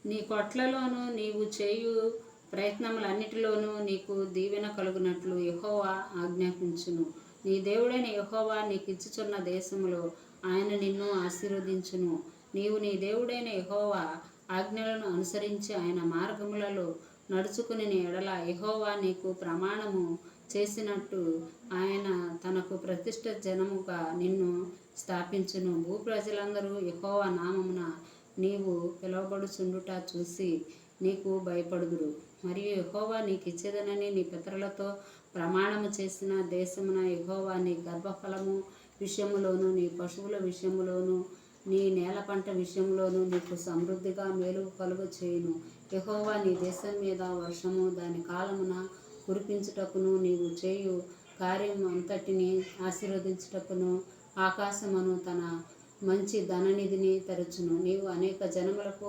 నీ కొట్లలోనూ నీవు చేయు ప్రయత్నములన్నిటిలోనూ నీకు దీవెన కలుగునట్లు యెహోవా ఆజ్ఞాపించును. నీ దేవుడైన యెహోవా నీకిచ్చుచున్న దేశములో ఆయన నిన్ను ఆశీర్వదించును. నీవు నీ దేవుడైన యెహోవా ఆజ్ఞలను అనుసరించి ఆయన మార్గములలో నడుచుకుని ఎడల యెహోవా నీకు ప్రమాణము చేసినట్టు ఆయన తనకు ప్రతిష్ఠ జనముగా నిన్ను స్థాపించును. భూప్రజలందరూ యెహోవా నామమున నీవు పిలువబడుచుండుట చూసి నీకు భయపడుదురు. మరియు యెహోవా నీకిచ్చేదనని నీ పితరులతో ప్రమాణము చేసిన దేశమున యెహోవా నీ గర్భఫలము విషయములోను, నీ పశువుల విషయములోను, నీ నేల పంట విషయంలోనూ నీకు సమృద్ధిగా మేలు కలుగ చేయును. యెహోవా నీ దేశం మీద వర్షము దాని కాలమున కురిపించుటకును, నీవు చేయు కార్యం అంతటిని ఆశీర్వదించుటకును ఆకాశమును తన మంచి ధననిధిని తెరచును. నీవు అనేక జనములకు